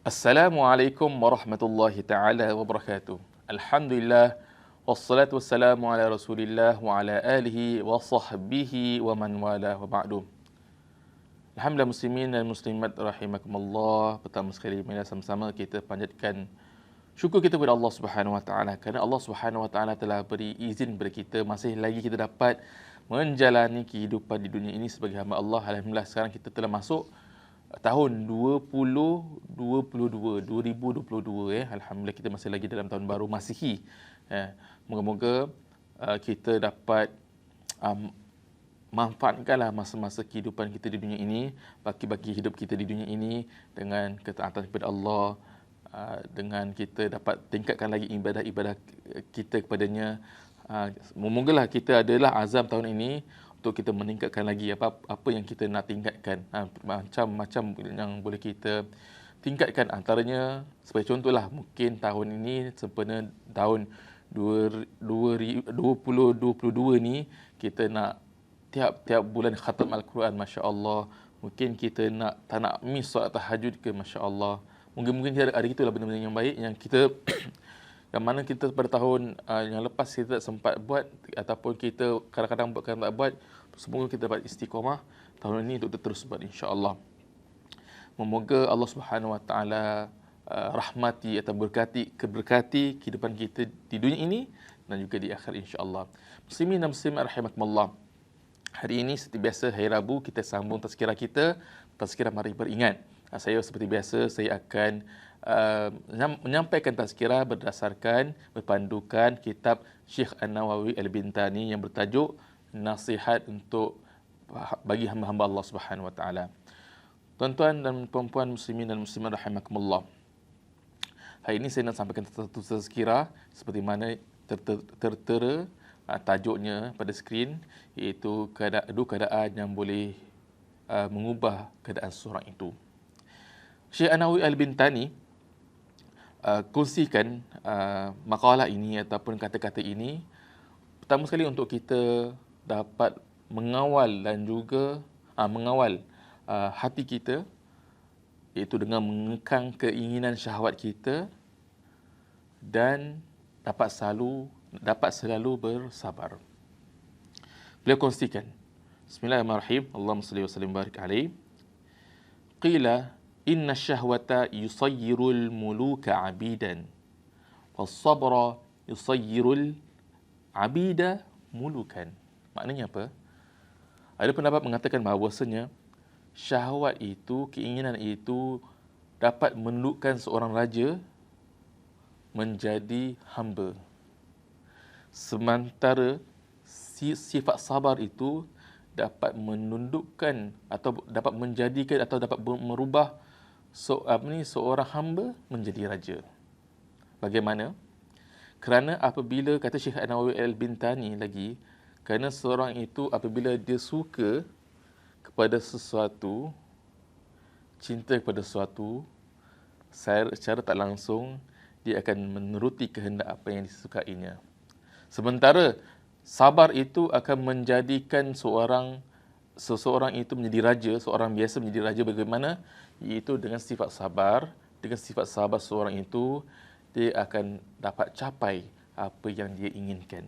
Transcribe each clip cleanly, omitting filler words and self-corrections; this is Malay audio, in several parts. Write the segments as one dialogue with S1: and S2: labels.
S1: Assalamualaikum warahmatullahi taala wabarakatuh. Alhamdulillah wassalatu wassalamu ala Rasulillah wa ala alihi wa sahbihi wa man wala wa ba'du. Alhamdulillah muslimin dan muslimat rahimakumullah. Pertama sekali mari sama-sama kita panjatkan syukur kita kepada Allah Subhanahu wa taala kerana Allah Subhanahu wa taala telah beri izin kepada kita masih lagi kita dapat menjalani kehidupan di dunia ini sebagai hamba Allah. Alhamdulillah sekarang kita telah masuk tahun 2022 ya. Alhamdulillah kita masih lagi dalam tahun baru Masihi. Moga-moga kita dapat manfaatkanlah masa-masa kehidupan kita di dunia ini, baki-baki hidup kita di dunia ini dengan ketaatan kepada Allah, dengan kita dapat tingkatkan lagi ibadah-ibadah kita kepadanya. Moga-mogalah kita adalah azam tahun ini untuk kita meningkatkan lagi apa yang kita nak tingkatkan. Macam-macam yang boleh kita tingkatkan, antaranya sebagai contohlah mungkin tahun ini sempena tahun 2022 ni kita nak tiap-tiap bulan khatam Al-Quran, masya-Allah. Mungkin kita tak nak miss solat tahajud ke, masya-Allah. Mungkin ada gitulah benda-benda yang baik yang kita yang mana kita pada tahun yang lepas kita tak sempat buat, ataupun kita kadang-kadang buat, kadang tak buat. Semoga kita dapat istiqamah tahun ini untuk terus buat, insya-Allah. Memoga Allah Subhanahu wa taala rahmati atau keberkati kehidupan kita di dunia ini dan juga di akhirat, insya-Allah. Muslimin dan muslimat rahimakumullah. Hari ini seperti biasa hari Rabu kita sambung tazkirah kita, tazkirah mari beringat. Saya seperti biasa saya akan menyampaikan tazkirah berdasarkan berpandukan kitab Syekh An-Nawawi Al-Bintani yang bertajuk Nasihat untuk bagi hamba-hamba Allah Subhanahu wa taala. Tuan-tuan dan puan-puan muslimin dan muslimat rahimakumullah. Hari ini saya nak sampaikan satu tazkirah seperti mana tertera tajuknya pada skrin, iaitu dua keadaan yang boleh mengubah keadaan seseorang itu. Syekh An-Nawawi Al-Bintani kongsikan makalah ini ataupun kata-kata ini pertama sekali untuk kita dapat mengawal dan juga mengawal hati kita, iaitu dengan mengekang keinginan syahwat kita dan dapat selalu bersabar. Beliau kongsikan, Bismillahirrahmanirrahim, Allahumma salli wa sallim barik alaihi. Qila inna syahwata yusayyirul muluka abidan was-sabra yusayyirul abida mulukan. Maknanya apa? Ada pendapat mengatakan bahawasanya syahwat itu, keinginan itu dapat menundukkan seorang raja menjadi hamba. Sementara sifat sabar itu dapat menundukkan atau dapat menjadikan atau dapat merubah seorang hamba menjadi raja. Bagaimana? Kerana apabila, kata Syekh An-Nawawi Al-Bintani lagi, kerana seorang itu apabila dia suka kepada sesuatu, cinta kepada sesuatu, secara tak langsung dia akan menuruti kehendak apa yang disukainya. Sementara sabar itu akan menjadikan seseorang itu menjadi raja, seorang biasa menjadi raja. Bagaimana? Iaitu dengan sifat sabar. Dengan sifat sabar seorang itu, dia akan dapat capai apa yang dia inginkan.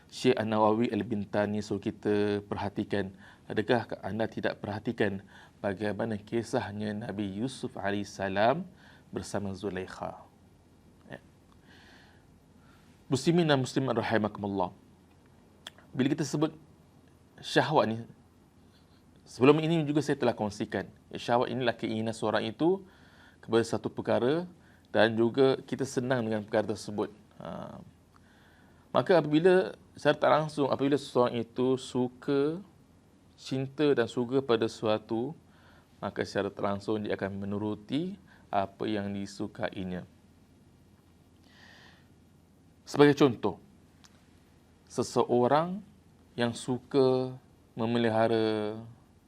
S1: Syekh An-Nawawi Al-Bintani suruh kita perhatikan. Adakah anda tidak perhatikan bagaimana kisahnya Nabi Yusuf AS bersama Zulaikha? Muslimin dan muslimat rahimakumullah. Bila kita sebut syahwat ni, sebelum ini juga saya telah kongsikan, syahwat inilah keinginan seorang itu kepada satu perkara dan juga kita senang dengan perkara tersebut. Maka apabila secara tak langsung, apabila seseorang itu suka, cinta dan suka pada sesuatu, maka secara tak langsung dia akan menuruti apa yang disukainya. Sebagai contoh, seseorang yang suka memelihara,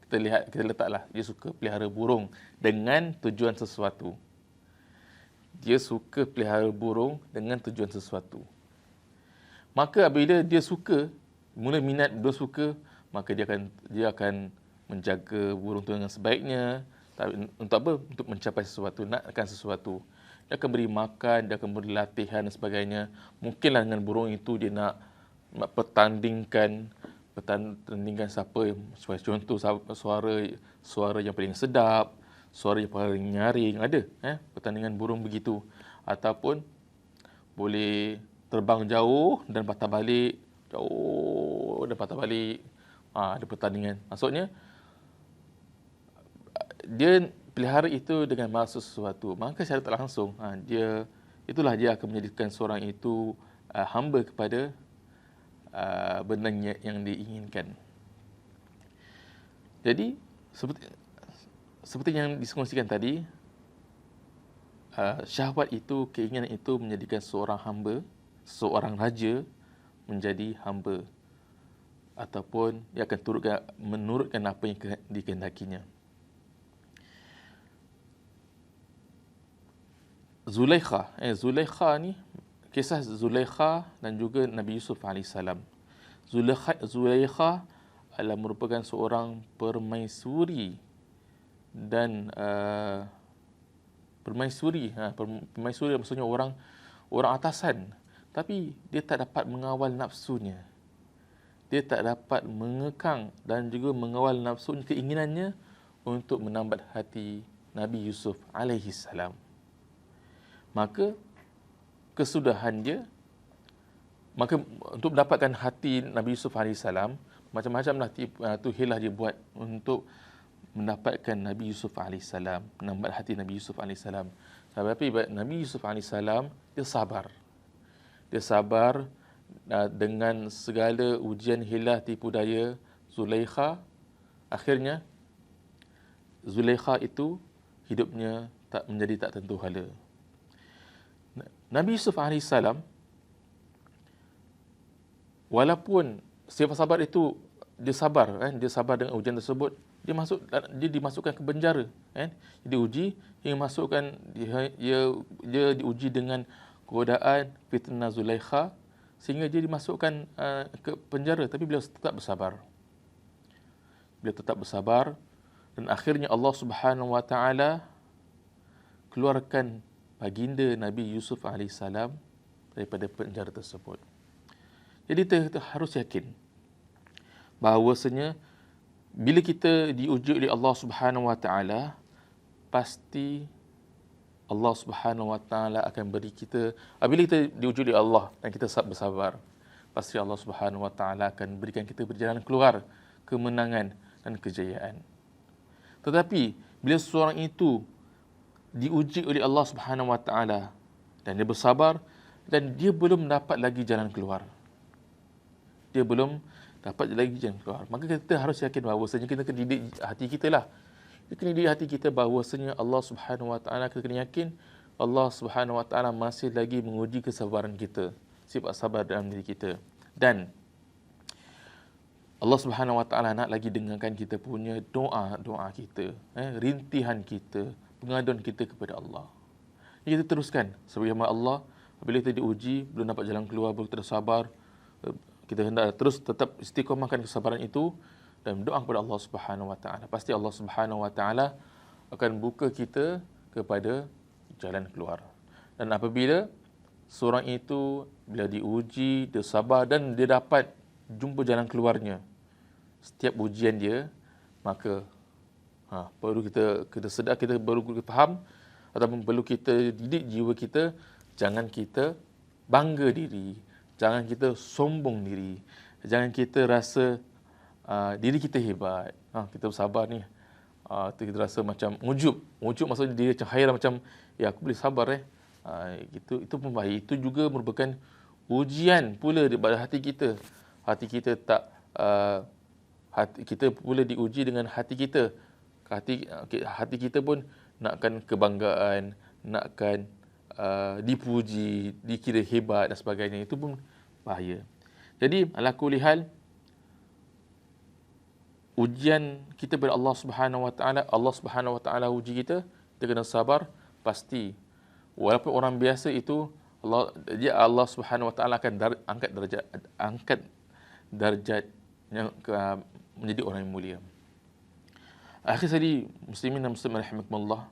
S1: kita letaklah dia suka pelihara burung dengan tujuan sesuatu. Dia suka pelihara burung dengan tujuan sesuatu. Maka apabila dia suka, mula minat, dia suka, maka dia akan menjaga burung itu dengan sebaiknya, Tapi untuk apa? Untuk mencapai sesuatu, nakkan sesuatu. Dia akan beri makan, dia akan beri latihan dan sebagainya. Mungkinlah dengan burung itu dia nak pertandingkan siapa, contoh suara yang paling sedap, suara yang paling nyaring, ada pertandingan burung begitu. Ataupun boleh terbang jauh dan patah balik, ada pertandingan. Maksudnya dia pelihara itu dengan maksud sesuatu. Maka secara tak langsung dia akan menjadikan seorang itu hamba kepada benda yang diinginkan. Jadi seperti yang dikongsikan tadi, syahwat itu, keinginan itu menjadikan seorang hamba, seorang raja menjadi hamba, ataupun dia akan menurutkan apa yang dikehendakinya. Zulaikha ni, kisah Zulaikha dan juga Nabi Yusuf AS. Zulaikha adalah merupakan seorang permaisuri dan permaisuri maksudnya orang atasan, tapi dia tak dapat mengawal nafsunya. Dia tak dapat mengekang dan juga mengawal nafsunya, keinginannya untuk menambat hati Nabi Yusuf alaihi salam. Maka untuk mendapatkan hati Nabi Yusuf AS, macam-macamlah hilah dia buat untuk mendapatkan Nabi Yusuf AS, menambat hati Nabi Yusuf AS. Tapi Nabi Yusuf AS, dia sabar. Dia sabar dengan segala ujian, hilah, tipu daya Zulaikha. Akhirnya Zulaikha itu hidupnya menjadi tak tentu hala. Nabi Yusuf AS, walaupun sifat sabar itu, dia sabar dengan ujian tersebut, dia dimasukkan ke penjara, diuji hingga dia diuji dengan godaan fitnah Zulaikha sehingga dia dimasukkan ke penjara, tapi beliau tetap bersabar dan akhirnya Allah Subhanahu wa taala keluarkan baginda Nabi Yusuf AS daripada penjara tersebut. Jadi kita harus yakin bahawasanya bila kita diuji oleh Allah Subhanahu wa taala, pasti Allah Subhanahu wa taala akan beri kita, bila kita diuji oleh Allah dan kita bersabar, pasti Allah Subhanahu wa taala akan berikan kita berjalan keluar kemenangan dan kejayaan. Tetapi bila seorang itu diuji oleh Allah Subhanahu wa taala dan dia bersabar dan dia belum dapat lagi jalan keluar, maka kita harus yakin bahawasanya kita kena didik hati kita lah. Kita kena didik hati kita bahawasanya Allah Subhanahu wa taala, kita kena yakin Allah Subhanahu wa taala masih lagi menguji kesabaran kita, sifat sabar dalam diri kita. Dan Allah Subhanahu wa taala nak lagi dengarkan kita punya doa kita, rintihan kita, pengaduan kita kepada Allah. Jadi kita teruskan sebagaimana Allah, apabila kita diuji belum dapat jalan keluar, belum kita sabar, kita hendak terus tetap istiqamahkan kesabaran itu dan berdoa kepada Allah Subhanahu wa taala. Pasti Allah Subhanahu wa taala akan buka kita kepada jalan keluar. Dan apabila seorang itu bila diuji, dia sabar dan dia dapat jumpa jalan keluarnya setiap ujian dia, maka perlu kita sedar, kita baru kita faham ataupun perlu kita didik jiwa kita, jangan kita bangga diri, jangan kita sombong diri, jangan kita rasa diri kita hebat. Kita bersabar ni, kita rasa macam ujub maksudnya dia macam khayal, macam aku boleh sabar itu pun baik. Itu juga merupakan ujian pula daripada hati kita. Kita pula diuji dengan hati kita. Hati kita pun nakkan kebanggaan, nakkan dipuji, dikira hebat dan sebagainya. Itu pun bahaya. Jadi ala kulli hal, ujian kita kepada Allah Subhanahu wa taala uji kita kena sabar. Pasti walaupun orang biasa itu Allah Subhanahu wa taala akan angkat darjatnya menjadi orang yang mulia. Akhir sekali, muslimin dan muslimat rahimakumullah,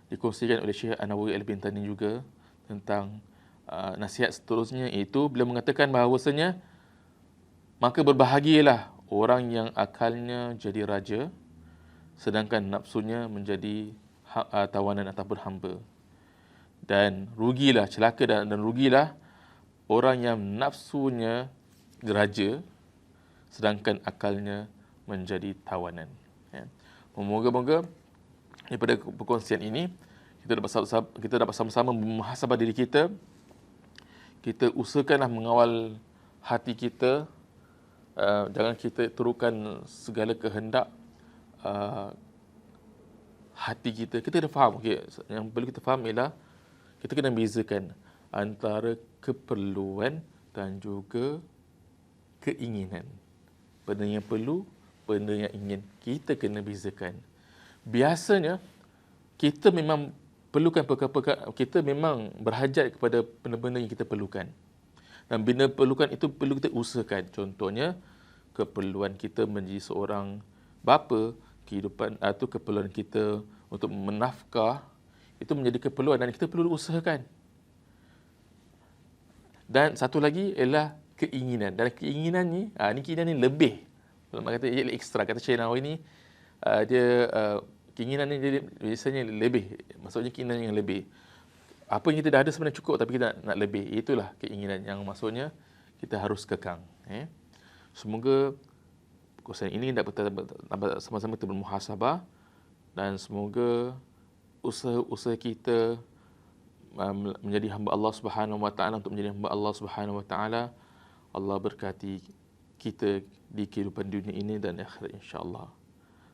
S1: dikongsikan oleh Syekh An-Nawawi Al-Bintani juga tentang nasihat seterusnya, iaitu beliau mengatakan bahawasanya maka berbahagialah orang yang akalnya jadi raja sedangkan nafsunya menjadi tawanan ataupun hamba. Dan rugilah, celaka dan rugilah orang yang nafsunya raja sedangkan akalnya menjadi tawanan. Ya. Moga-moga daripada perkongsian ini kita dapat sama-sama memuhasabah diri kita. Kita usahakanlah mengawal hati kita, jangan kita turutkan segala kehendak hati kita. Kita dah faham, okay? Yang perlu kita faham ialah kita kena bezakan antara keperluan dan juga keinginan. Benda yang perlu, benda yang ingin. Kita kena bezakan. Biasanya kita memang perlukan perkara-perkara, kita memang berhajat kepada benda-benda yang kita perlukan. Dan benda perlukan itu perlu kita usahakan. Contohnya, keperluan kita menjadi seorang bapa, kehidupan atau keperluan kita untuk menafkah, itu menjadi keperluan dan kita perlu usahakan. Dan satu lagi ialah keinginan. Dan keinginan ni, keinginan ni lebih. Ulama kata ia ekstra. Kata Syekh Nawawi ni, dia keinginan ni dia biasanya lebih. Maksudnya keinginan yang lebih. Apa yang kita dah ada sebenarnya cukup, tapi kita nak lebih. Itulah keinginan yang maksudnya kita harus kekang. Semoga perkongsian ini dapat sama-sama kita bermuhasabah dan semoga usaha-usaha kita menjadi hamba Allah Subhanahu Wa Taala, untuk menjadi hamba Allah Subhanahu Wa Taala, Allah berkati kita di kehidupan dunia ini dan akhirat, insya-Allah.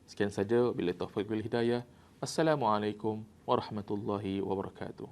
S1: Sekian saja, wabillahi taufiq wal hidayah. Assalamualaikum warahmatullahi wabarakatuh.